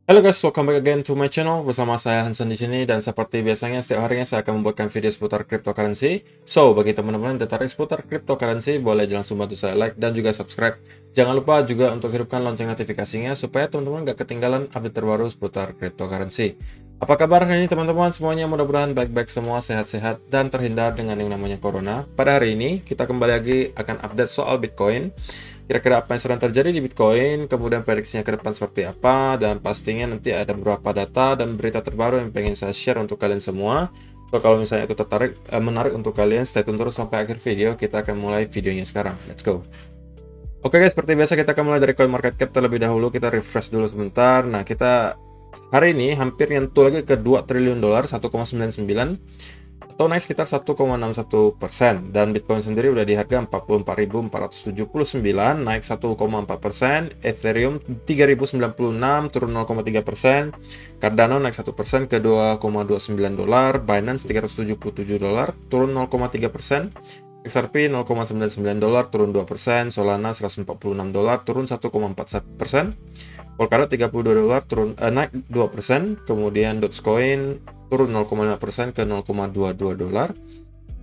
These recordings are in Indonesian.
Halo guys, welcome back again to my channel. Bersama saya Hansen di sini, dan seperti biasanya setiap harinya saya akan membuatkan video seputar cryptocurrency. So, bagi teman-teman yang tertarik seputar cryptocurrency, boleh langsung bantu saya like dan juga subscribe. Jangan lupa juga untuk hidupkan lonceng notifikasinya supaya teman-teman gak ketinggalan update terbaru seputar cryptocurrency. Apa kabar hari ini teman-teman semuanya? Mudah-mudahan baik-baik semua, sehat-sehat dan terhindar dengan yang namanya corona. Pada hari ini kita kembali lagi akan update soal Bitcoin. Kira-kira apa yang sedang terjadi di Bitcoin, kemudian prediksinya ke depan seperti apa, dan pastinya nanti ada beberapa data dan berita terbaru yang pengen saya share untuk kalian semua. So, kalau misalnya itu menarik untuk kalian, stay tune terus sampai akhir video. Kita akan mulai videonya sekarang. Let's go. Oke guys, seperti biasa kita akan mulai dari CoinMarketCap terlebih dahulu. Kita refresh dulu sebentar. Nah, kita hari ini hampir nyentuh lagi ke 2 triliun dolar, 1,99, atau naik sekitar 1,61%, dan Bitcoin sendiri udah di harga 44.479, naik 1,4%, Ethereum 3.096 turun 0,3%, Cardano naik 1% ke 2,29 dolar, Binance 377 dolar turun 0,3%, XRP 0,99 dolar turun 2%, Solana 146 dolar turun 1,41%, Polkadot 32 dolar turun naik 2%, kemudian Dogecoin turun 0,5% ke 0,22 dolar.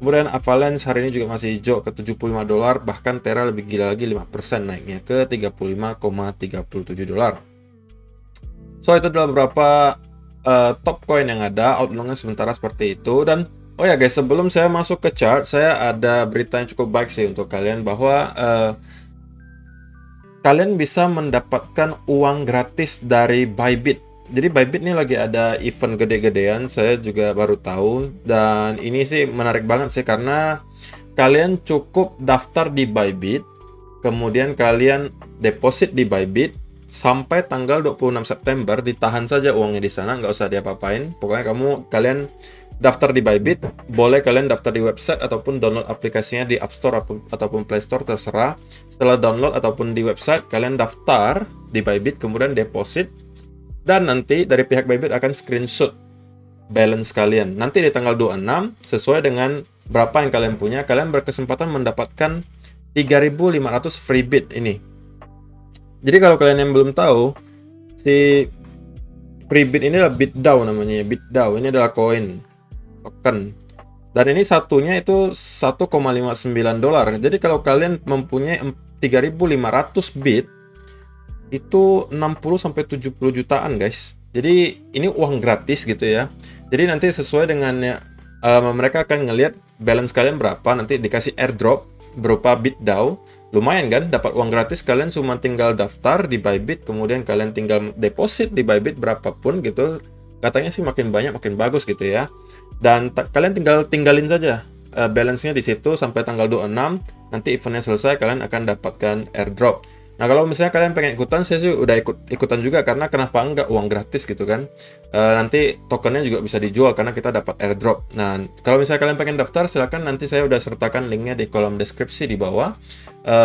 Kemudian Avalanche hari ini juga masih hijau ke 75 dolar, bahkan Terra lebih gila lagi 5% naiknya ke 35,37 dolar. So, itu adalah beberapa top coin yang ada, outlooknya sementara seperti itu. Dan oh ya guys, sebelum saya masuk ke chart, saya ada berita yang cukup baik sih untuk kalian, bahwa kalian bisa mendapatkan uang gratis dari Bybit. Jadi Bybit ini lagi ada event gede-gedean, saya juga baru tahu, dan ini sih menarik banget sih karena kalian cukup daftar di Bybit, kemudian kalian deposit di Bybit sampai tanggal 26 September, ditahan saja uangnya di sana, nggak usah diapa-apain. Pokoknya kalian daftar di Bybit, boleh kalian daftar di website ataupun download aplikasinya di App Store ataupun Play Store, terserah. Setelah download ataupun di website, kalian daftar di Bybit, kemudian deposit, dan nanti dari pihak Bybit akan screenshot balance kalian. Nanti di tanggal 26, sesuai dengan berapa yang kalian punya, kalian berkesempatan mendapatkan 3.500 free bit ini. Jadi kalau kalian yang belum tahu, si free bit ini adalah BitDAO namanya. BitDAO ini adalah koin token. Dan ini satunya itu 1,59 dolar. Jadi kalau kalian mempunyai 3.500 bit, itu 60 sampai 70 jutaan, guys. Jadi ini uang gratis gitu ya. Jadi nanti sesuai dengan mereka akan ngelihat balance kalian berapa, nanti dikasih airdrop berupa BitDAO. Lumayan kan, dapat uang gratis. Kalian cuma tinggal daftar di Bybit, kemudian kalian tinggal deposit di Bybit berapapun gitu. Katanya sih makin banyak makin bagus gitu ya. Dan kalian tinggalin saja balance-nya di situ sampai tanggal 26. Nanti eventnya selesai, kalian akan dapatkan airdrop. Nah, kalau misalnya kalian pengen ikutan, saya sih udah ikutan juga, karena kenapa enggak, uang gratis gitu kan. Nanti tokennya juga bisa dijual karena kita dapat airdrop. Nah, kalau misalnya kalian pengen daftar, silakan, nanti saya udah sertakan linknya di kolom deskripsi di bawah.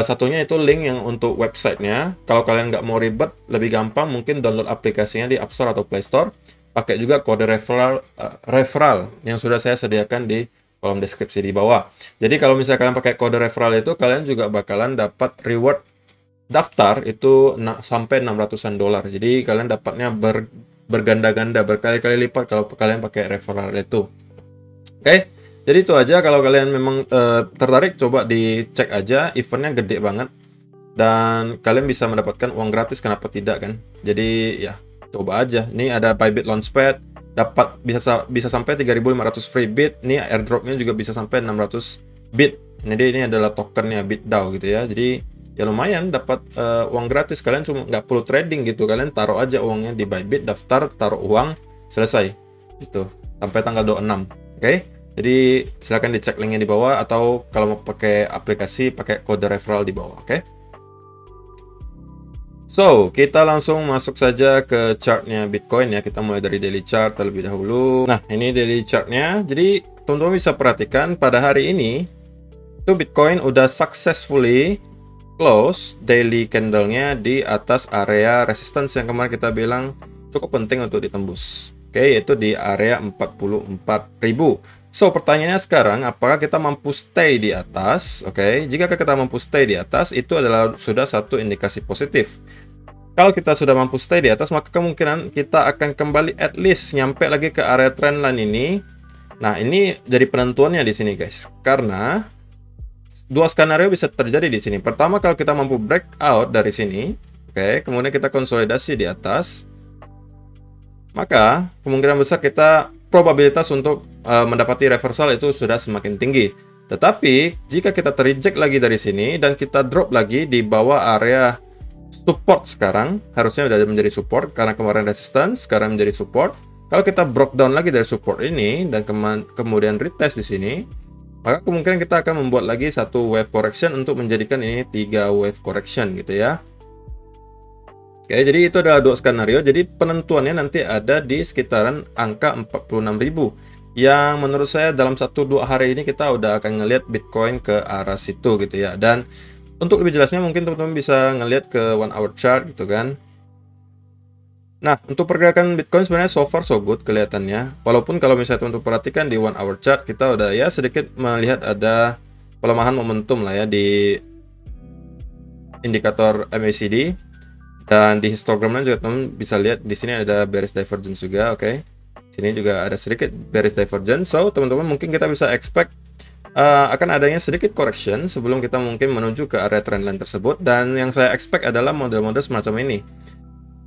Satunya itu link yang untuk websitenya. Kalau kalian nggak mau ribet, lebih gampang mungkin download aplikasinya di App Store atau Play Store. Pakai juga kode referral yang sudah saya sediakan di kolom deskripsi di bawah. Jadi kalau misalnya kalian pakai kode referral itu, kalian juga bakalan dapat reward daftar itu sampai 600-an dolar. Jadi kalian dapatnya berganda-ganda, berkali-kali lipat kalau kalian pakai referral itu. Oke, jadi itu aja. Kalau kalian memang tertarik, coba dicek aja, eventnya gede banget. Dan kalian bisa mendapatkan uang gratis, kenapa tidak kan? Jadi ya, coba aja. Ini ada Bybit Launchpad, dapat bisa sampai 3.500 free bit. Ini airdropnya juga bisa sampai 600 bit. Jadi ini adalah tokennya BitDAO gitu ya. Jadi ya lumayan dapat uang gratis. Kalian cuma nggak perlu trading gitu, kalian taruh aja uangnya di Bybit, daftar, taruh uang, selesai gitu sampai tanggal 26. Oke, jadi silahkan dicek linknya di bawah, atau kalau mau pakai aplikasi, pakai kode referral di bawah. Oke, so kita langsung masuk saja ke chartnya Bitcoin ya. Kita mulai dari daily chart terlebih dahulu. Nah, ini daily chartnya. Jadi teman-teman bisa perhatikan pada hari ini itu Bitcoin udah successfully close daily candle-nya di atas area resistance yang kemarin kita bilang cukup penting untuk ditembus. Oke, yaitu di area 44.000. So, pertanyaannya sekarang, apakah kita mampu stay di atas? Oke, jika kita mampu stay di atas, itu adalah sudah satu indikasi positif. Kalau kita sudah mampu stay di atas, maka kemungkinan kita akan kembali at least nyampe lagi ke area trendline ini. Nah, ini jadi penentuannya di sini guys. Karena dua skenario bisa terjadi di sini. Pertama, kalau kita mampu breakout dari sini, oke, kemudian kita konsolidasi di atas, maka kemungkinan besar kita probabilitas untuk mendapati reversal itu sudah semakin tinggi. Tetapi jika kita terreject lagi dari sini dan kita drop lagi di bawah area support sekarang, harusnya sudah menjadi support karena kemarin resistance, sekarang menjadi support. Kalau kita broke down lagi dari support ini dan kemudian retest di sini, maka kemungkinan kita akan membuat lagi satu wave correction untuk menjadikan ini 3 wave correction gitu ya. Oke, jadi itu adalah dua skenario. Jadi penentuannya nanti ada di sekitaran angka 46.000. Yang menurut saya dalam 1-2 hari ini kita udah akan ngelihat Bitcoin ke arah situ gitu ya. Dan untuk lebih jelasnya mungkin teman-teman bisa ngelihat ke 1 hour chart gitu kan. Nah, untuk pergerakan Bitcoin sebenarnya so far so good kelihatannya. Walaupun kalau misalnya teman-teman perhatikan di 1 hour chart kita udah ya sedikit melihat ada pelemahan momentum lah ya di indikator MACD. Dan di histogramnya juga teman bisa lihat di sini ada bearish divergence juga, oke. Sini juga ada sedikit bearish divergence. So, teman-teman mungkin kita bisa expect akan adanya sedikit correction sebelum kita mungkin menuju ke area trendline tersebut. Dan yang saya expect adalah model-model semacam ini.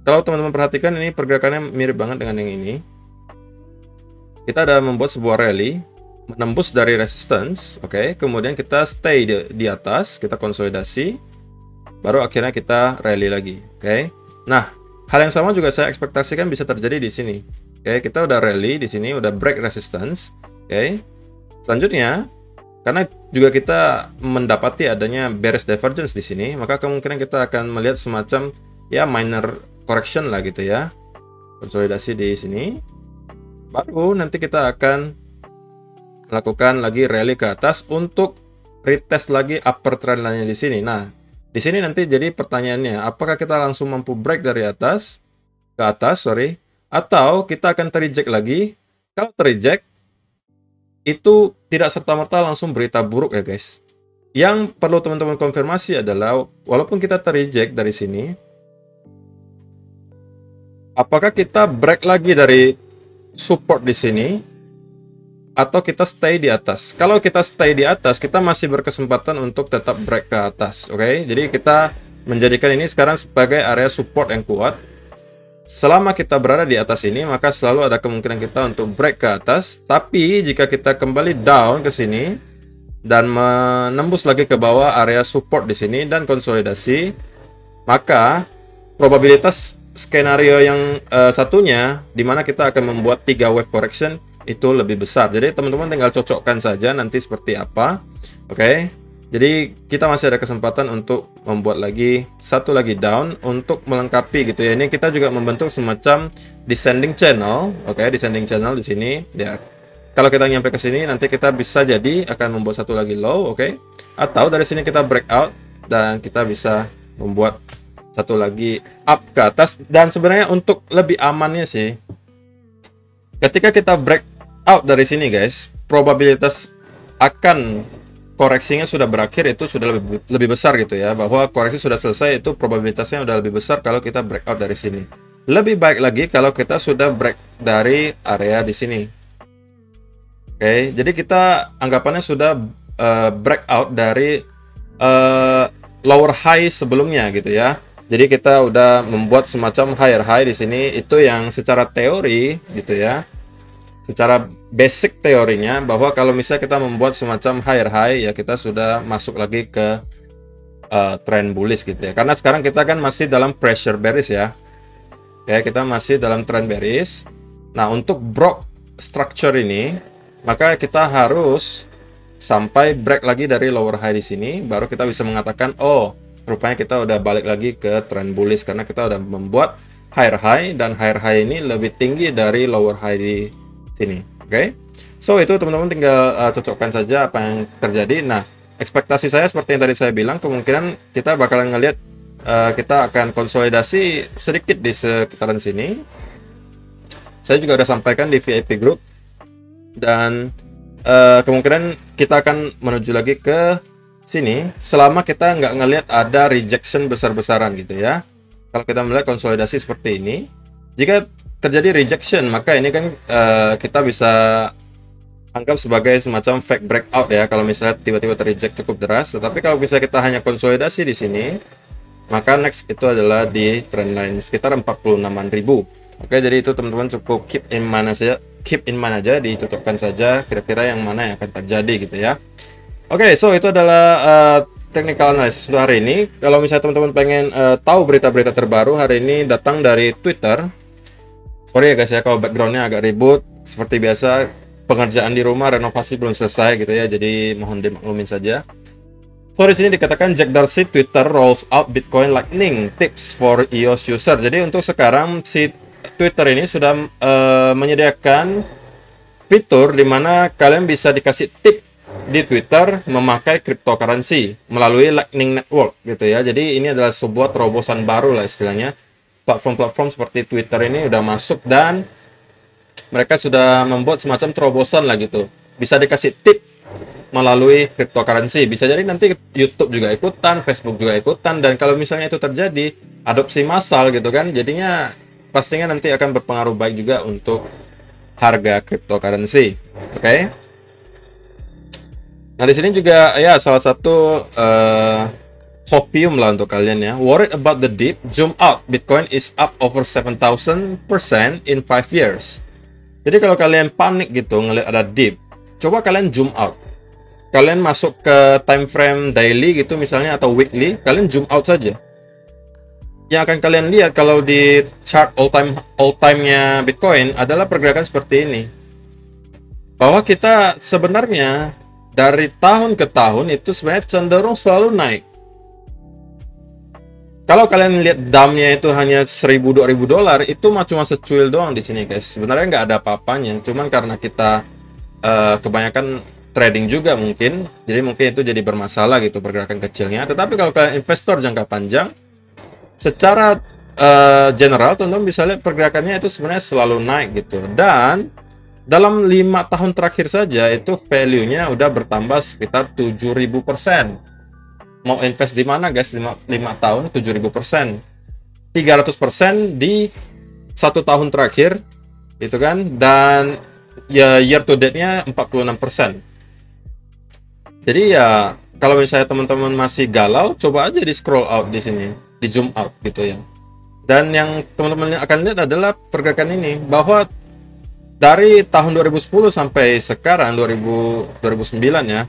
Kalau teman-teman perhatikan ini pergerakannya mirip banget dengan yang ini. Kita ada membuat sebuah rally menembus dari resistance, oke. Kemudian kita stay di atas, kita konsolidasi. Baru akhirnya kita rally lagi, oke. Nah, hal yang sama juga saya ekspektasikan bisa terjadi di sini. Oke, kita udah rally di sini, udah break resistance, oke. Selanjutnya, karena juga kita mendapati adanya bearish divergence di sini, maka kemungkinan kita akan melihat semacam ya minor correction lah gitu ya. Konsolidasi di sini. Baru nanti kita akan melakukan lagi rally ke atas untuk retest lagi upper trend line-nya di sini. Nah, di sini nanti jadi pertanyaannya, apakah kita langsung mampu break dari atas ke atas, atau kita akan terreject lagi? Kalau terreject, itu tidak serta-merta langsung berita buruk ya guys. Yang perlu teman-teman konfirmasi adalah, walaupun kita terreject dari sini, apakah kita break lagi dari support di sini? Atau kita stay di atas. Kalau kita stay di atas, kita masih berkesempatan untuk tetap break ke atas, oke? Jadi kita menjadikan ini sekarang sebagai area support yang kuat. Selama kita berada di atas ini, maka selalu ada kemungkinan kita untuk break ke atas. Tapi jika kita kembali down ke sini dan menembus lagi ke bawah area support di sini dan konsolidasi, maka probabilitas skenario yang satunya di mana kita akan membuat 3 wave correction itu lebih besar. Jadi teman-teman tinggal cocokkan saja nanti seperti apa. Oke. Jadi kita masih ada kesempatan untuk membuat lagi satu lagi down untuk melengkapi gitu ya. Ini kita juga membentuk semacam descending channel. Oke, descending channel di sini ya. Kalau kita nyampe ke sini nanti kita bisa jadi akan membuat satu lagi low, oke. Atau dari sini kita breakout dan kita bisa membuat satu lagi up ke atas. Dan sebenarnya untuk lebih amannya sih, ketika kita break out dari sini guys, probabilitas akan koreksinya sudah berakhir itu sudah lebih besar gitu ya, bahwa koreksi sudah selesai itu probabilitasnya udah lebih besar kalau kita breakout dari sini. Lebih baik lagi kalau kita sudah break dari area di sini. Oke, jadi kita anggapannya sudah breakout dari lower high sebelumnya gitu ya. Jadi kita udah membuat semacam higher high di sini, itu yang secara teori gitu ya. Secara basic teorinya bahwa kalau misalnya kita membuat semacam higher high ya kita sudah masuk lagi ke trend bullish gitu ya. Karena sekarang kita kan masih dalam pressure bearish ya. Ya, kita masih dalam trend bearish. Nah, untuk broke structure ini maka kita harus sampai break lagi dari lower high di sini baru kita bisa mengatakan oh, rupanya kita udah balik lagi ke trend bullish karena kita udah membuat higher high dan higher high ini lebih tinggi dari lower high di sini, oke? So itu teman-teman tinggal cocokkan saja apa yang terjadi. Nah, ekspektasi saya seperti yang tadi saya bilang, kemungkinan kita bakalan ngelihat kita akan konsolidasi sedikit di sekitaran sini. Saya juga udah sampaikan di VIP group dan kemungkinan kita akan menuju lagi ke sini selama kita nggak ngelihat ada rejection besar-besaran gitu ya. kalau kita melihat konsolidasi seperti ini, jika terjadi rejection, maka ini kan kita bisa anggap sebagai semacam fake breakout ya, kalau misalnya tiba-tiba terreject cukup deras. Tetapi kalau bisa kita hanya konsolidasi di sini, maka next itu adalah di trendline sekitar 46.000. Oke, jadi itu teman-teman cukup keep in mind aja, ditutupkan saja kira-kira yang mana yang akan terjadi gitu ya. Oke, so itu adalah technical analysis untuk hari ini. Kalau misalnya teman-teman pengen tahu berita-berita terbaru hari ini datang dari Twitter. Sorry ya guys ya kalau backgroundnya agak ribut. Seperti biasa, pengerjaan di rumah renovasi belum selesai gitu ya, jadi mohon dimaklumin saja. So di sini dikatakan Jack Dorsey Twitter rolls out Bitcoin Lightning tips for iOS user. Jadi untuk sekarang si Twitter ini sudah menyediakan fitur di mana kalian bisa dikasih tip di Twitter memakai cryptocurrency melalui Lightning Network gitu ya. Jadi ini adalah sebuah terobosan baru lah istilahnya. Platform-platform seperti Twitter ini udah masuk dan mereka sudah membuat semacam terobosan lah gitu. Bisa dikasih tip melalui cryptocurrency. Bisa jadi nanti YouTube juga ikutan, Facebook juga ikutan. Dan kalau misalnya itu terjadi, adopsi massal gitu kan, jadinya pastinya nanti akan berpengaruh baik juga untuk harga cryptocurrency. Oke. Nah di sini juga ya salah satu hopium lah untuk kalian ya. Worried about the dip, zoom out. Bitcoin is up over 7,000% in 5 years. Jadi kalau kalian panik gitu ngelihat ada dip, coba kalian zoom out. Kalian masuk ke time frame daily gitu misalnya atau weekly, kalian zoom out saja. Yang akan kalian lihat kalau di chart all time-nya Bitcoin adalah pergerakan seperti ini. Bahwa kita sebenarnya dari tahun ke tahun itu sebenarnya cenderung selalu naik. Kalau kalian lihat dump-nya itu hanya 1.000-2.000 dolar, itu cuma secuil doang di sini guys. Sebenarnya nggak ada apa-apanya, cuman karena kita kebanyakan trading juga mungkin, jadi mungkin itu jadi bermasalah gitu pergerakan kecilnya. Tetapi kalau kalian investor jangka panjang, secara general teman-teman bisa lihat pergerakannya itu sebenarnya selalu naik gitu. Dan dalam 5 tahun terakhir saja itu value-nya udah bertambah sekitar 7.000%. Mau invest di mana guys? 5 tahun 7.000%. 300% di 1 tahun terakhir itu kan, dan ya year to date-nya 46%. Jadi ya kalau misalnya teman-teman masih galau, coba aja di scroll out di sini, di zoom out gitu ya. Dan yang teman-teman akan lihat adalah pergerakan ini, bahwa dari tahun 2010 sampai sekarang 2009 ya,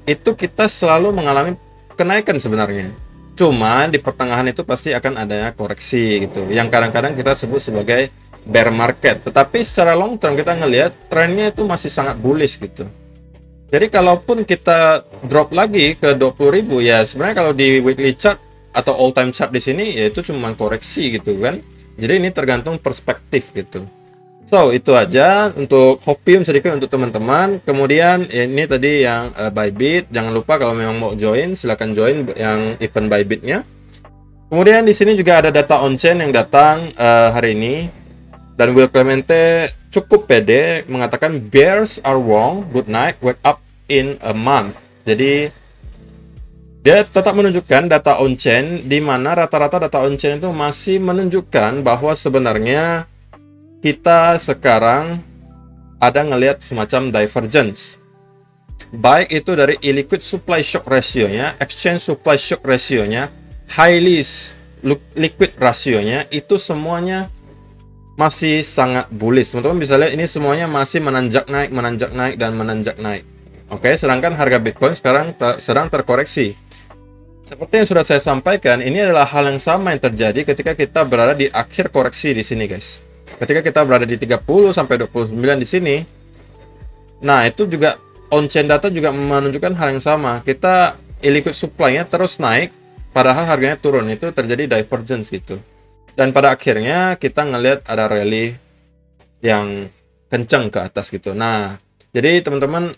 itu kita selalu mengalami kenaikan sebenarnya. Cuma di pertengahan itu pasti akan adanya koreksi gitu, yang kadang-kadang kita sebut sebagai bear market. Tetapi secara long term kita ngelihat trennya itu masih sangat bullish gitu. Jadi kalaupun kita drop lagi ke 20.000 ya, sebenarnya kalau di weekly chart atau all time chart di sini ya itu cuma koreksi gitu kan. Jadi ini tergantung perspektif gitu. So itu aja untuk hopium sedikit untuk teman-teman. Kemudian ini tadi yang Bybit. Jangan lupa kalau memang mau join, silahkan join yang event Bybitnya. Kemudian di sini juga ada data on-chain yang datang hari ini. Dan Will Clemente cukup pede mengatakan bears are wrong, good night, wake up in a month. Jadi dia tetap menunjukkan data on-chain, di mana rata-rata data on-chain itu masih menunjukkan bahwa sebenarnya kita sekarang ada ngelihat semacam divergence. Baik itu dari illiquid supply shock ratio-nya, exchange supply shock ratio-nya, highly liquid ratio-nya, itu semuanya masih sangat bullish. Teman-teman bisa lihat ini semuanya masih menanjak naik, dan menanjak naik. Oke, sedangkan harga Bitcoin sekarang sedang terkoreksi. Seperti yang sudah saya sampaikan, ini adalah hal yang sama yang terjadi ketika kita berada di akhir koreksi di sini, guys. Ketika kita berada di 30 sampai 29 di sini. Nah, itu juga on-chain data juga menunjukkan hal yang sama. Kita illiquid supply-nya terus naik padahal harganya turun. Itu terjadi divergence gitu. Dan pada akhirnya kita ngelihat ada rally yang kencang ke atas gitu. Nah, jadi teman-teman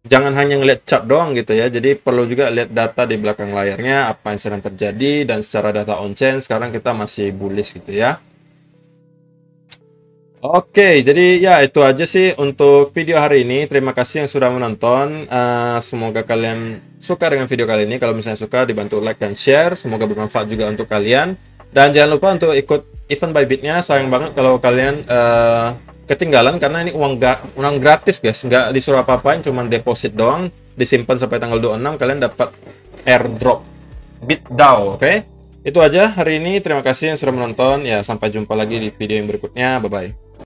jangan hanya ngelihat chart doang gitu ya. Jadi perlu juga lihat data di belakang layarnya, apa yang sedang terjadi, dan secara data on-chain sekarang kita masih bullish gitu ya. Oke, jadi ya itu aja sih untuk video hari ini. Terima kasih yang sudah menonton. Semoga kalian suka dengan video kali ini. Kalau misalnya suka, dibantu like dan share. Semoga bermanfaat juga untuk kalian. Dan jangan lupa untuk ikut event Bybit-nya. Sayang banget kalau kalian ketinggalan karena ini uang gratis guys, nggak disuruh apa-apain, cuman deposit doang, disimpan sampai tanggal 26, kalian dapat airdrop BitDAO. Oke? Itu aja hari ini. Terima kasih yang sudah menonton. Ya, sampai jumpa lagi di video yang berikutnya. Bye bye.